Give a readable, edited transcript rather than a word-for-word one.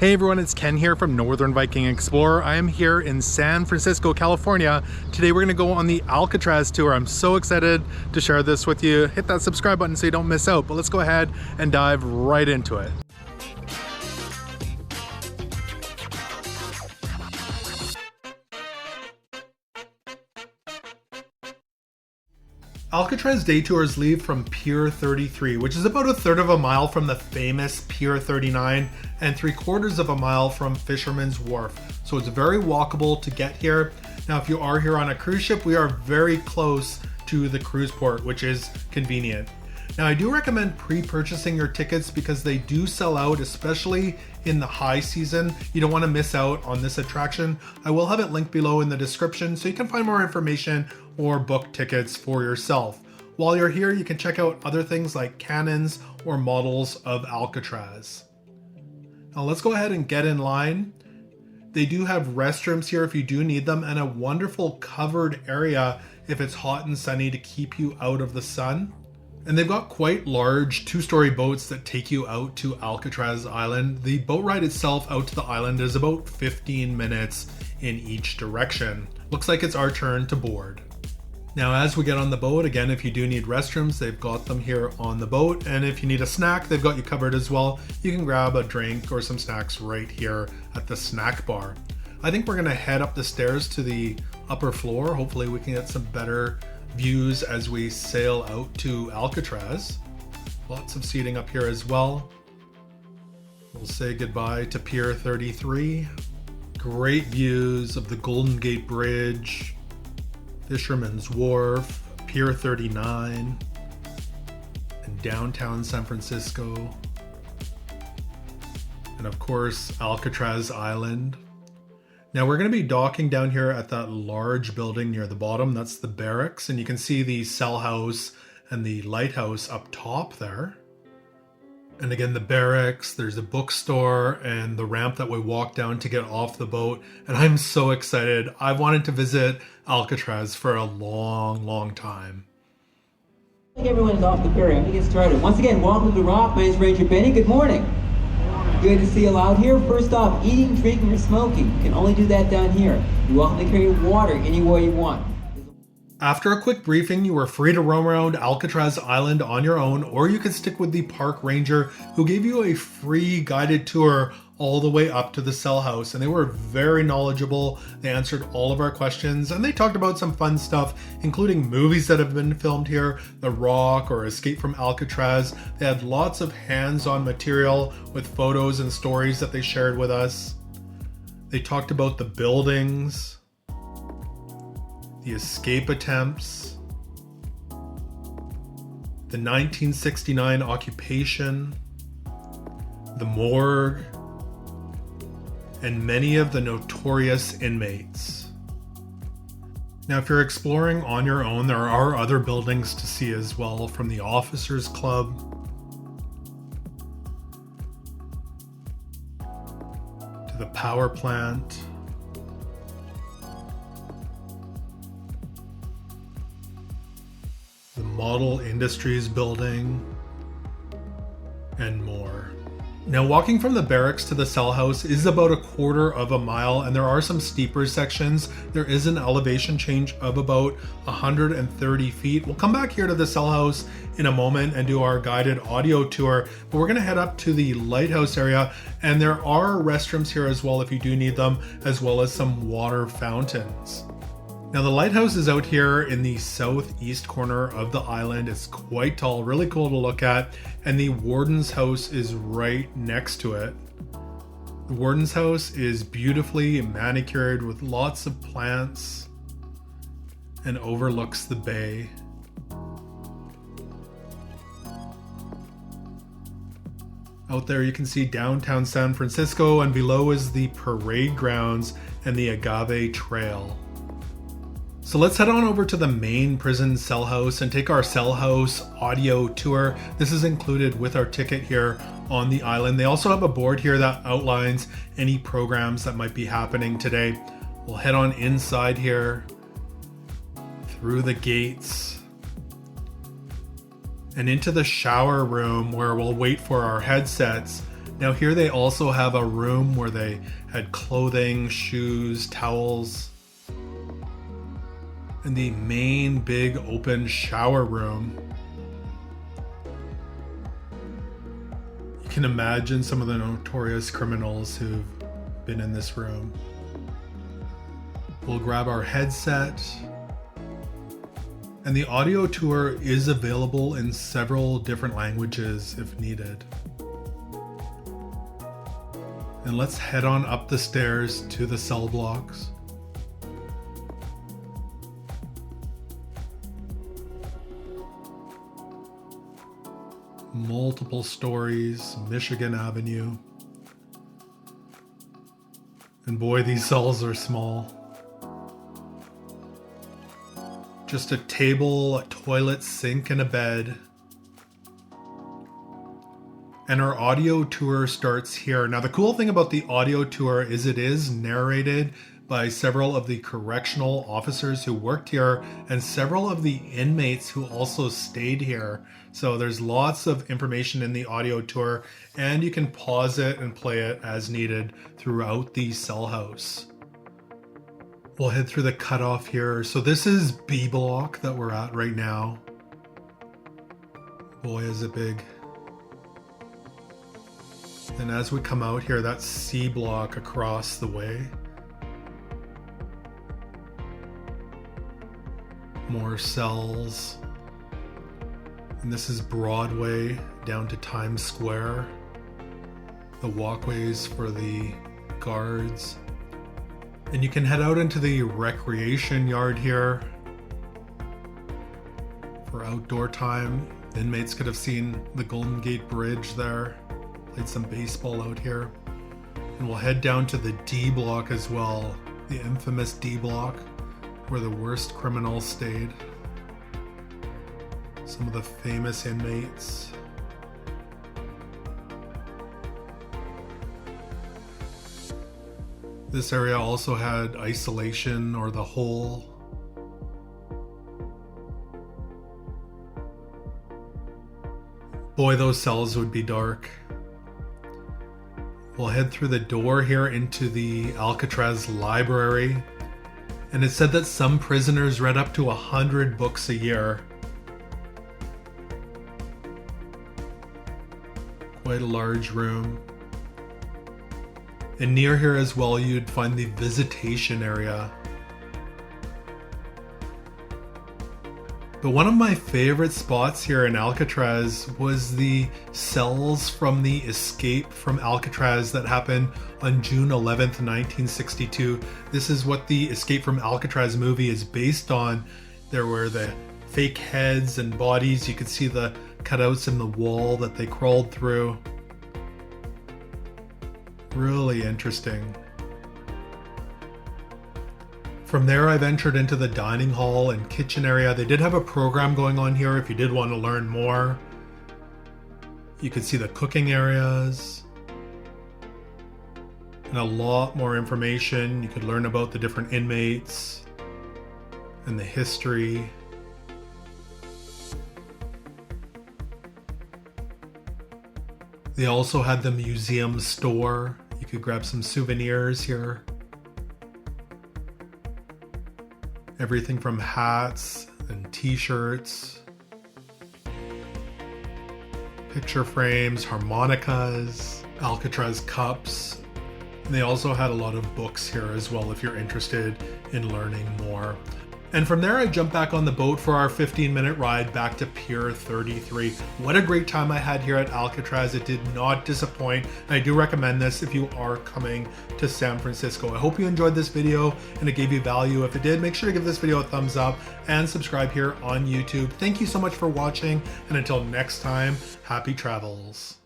Hey everyone, it's Ken here from Northern Viking Explorer. I am here in San Francisco, California. Today we're going to go on the Alcatraz tour. I'm so excited to share this with you. Hit that subscribe button so you don't miss out, but let's go ahead and dive right into it. Alcatraz Day Tours leave from Pier 33, which is about a third of a mile from the famous Pier 39 and 3/4 of a mile from Fisherman's Wharf. So it's very walkable to get here. Now, if you are here on a cruise ship, we are very close to the cruise port, which is convenient. Now, I do recommend pre-purchasing your tickets because they do sell out, especially in the high season. You don't want to miss out on this attraction. I will have it linked below in the description so you can find more information or book tickets for yourself. While you're here, you can check out other things like cannons or models of Alcatraz. Now let's go ahead and get in line. They do have restrooms here if you do need them, and a wonderful covered area if it's hot and sunny to keep you out of the sun. And they've got quite large 2-story boats that take you out to Alcatraz Island. The boat ride itself out to the island is about 15 minutes in each direction. Looks like it's our turn to board. Now, as we get on the boat, again, if you do need restrooms, they've got them here on the boat. And if you need a snack, they've got you covered as well. You can grab a drink or some snacks right here at the snack bar. I think we're gonna head up the stairs to the upper floor. Hopefully we can get some better views as we sail out to Alcatraz. Lots of seating up here as well. We'll say goodbye to Pier 33. Great views of the Golden Gate Bridge, Fisherman's Wharf, Pier 39, and downtown San Francisco. And of course, Alcatraz Island. Now we're going to be docking down here at that large building near the bottom. That's the barracks, and you can see the Cellhouse and the Lighthouse up top there. And again, the barracks, there's a bookstore and the ramp that we walk down to get off the boat. And I'm so excited. I've wanted to visit Alcatraz for a long time. I think everyone is off the ferry. I'm going to get started. Once again, welcome to the Rock. My name is Ranger Benny. Good morning. Good to see you out here. First off, eating, drinking, or smoking. You can only do that down here. You're welcome to carry water anywhere you want. After a quick briefing, you were free to roam around Alcatraz Island on your own, or you could stick with the park ranger who gave you a free guided tour all the way up to the cell house. And they were very knowledgeable. They answered all of our questions, and they talked about some fun stuff, including movies that have been filmed here, The Rock or Escape from Alcatraz. They had lots of hands-on material with photos and stories that they shared with us. They talked about the buildings, the escape attempts, the 1969 occupation, the morgue, and many of the notorious inmates. Now, if you're exploring on your own, there are other buildings to see as well, from the Officers Club to the power plant, the Model Industries building, and more. Now, walking from the barracks to the cell house is about 1/4 of a mile, and there are some steeper sections. There is an elevation change of about 130 feet. We'll come back here to the cell house in a moment and do our guided audio tour, but we're gonna head up to the Lighthouse area, and there are restrooms here as well if you do need them, as well as some water fountains. Now, the lighthouse is out here in the southeast corner of the island. It's quite tall, really cool to look at, and the Warden's house is right next to it. The Warden's house is beautifully manicured with lots of plants and overlooks the bay. Out there you can see downtown San Francisco, and below is the parade grounds and the Agave Trail. So let's head on over to the main prison cell house and take our Cellhouse Audio Tour. This is included with our ticket here on the island. They also have a board here that outlines any programs that might be happening today. We'll head on inside here, through the gates, and into the shower room where we'll wait for our headsets. Now here they also have a room where they had clothing, shoes, towels, and the main big open shower room. You can imagine some of the notorious criminals who've been in this room. We'll grab our headset. And the audio tour is available in several different languages if needed. And let's head on up the stairs to the cell blocks. Multiple stories, Michigan Avenue. And boy, these cells are small. Just a table, a toilet, sink, and a bed. And our audio tour starts here. Now, the cool thing about the audio tour is it is narrated by several of the correctional officers who worked here and several of the inmates who also stayed here. So there's lots of information in the audio tour, and you can pause it and play it as needed throughout the cell house. We'll head through the cutoff here. So this is B block that we're at right now. Boy, is it big. And as we come out here, that's C block across the way. More cells. And this is Broadway down to Times Square. The walkways for the guards. And you can head out into the recreation yard here for outdoor time. The inmates could have seen the Golden Gate Bridge there. Played some baseball out here. And we'll head down to the D block as well. The infamous D block, where the worst criminals stayed. Some of the famous inmates. This area also had isolation or the hole. Boy, those cells would be dark. We'll head through the door here into the Alcatraz library. And it said that some prisoners read up to 100 books a year. Quite a large room. And near here as well, you'd find the visitation area. But one of my favorite spots here in Alcatraz was the cells from the escape from Alcatraz that happened on June 11th, 1962. This is what the Escape from Alcatraz movie is based on. There were the fake heads and bodies. You could see the cutouts in the wall that they crawled through. Really interesting. From there, I ventured into the dining hall and kitchen area. They did have a program going on here if you did want to learn more. You could see the cooking areas and a lot more information. You could learn about the different inmates and the history. They also had the museum store. You could grab some souvenirs here. Everything from hats and t-shirts, picture frames, harmonicas, Alcatraz cups. And they also had a lot of books here as well if you're interested in learning more. And from there, I jumped back on the boat for our 15-minute ride back to Pier 33. What a great time I had here at Alcatraz. It did not disappoint. I do recommend this if you are coming to San Francisco. I hope you enjoyed this video and it gave you value. If it did, make sure to give this video a thumbs up and subscribe here on YouTube. Thank you so much for watching, and until next time, happy travels.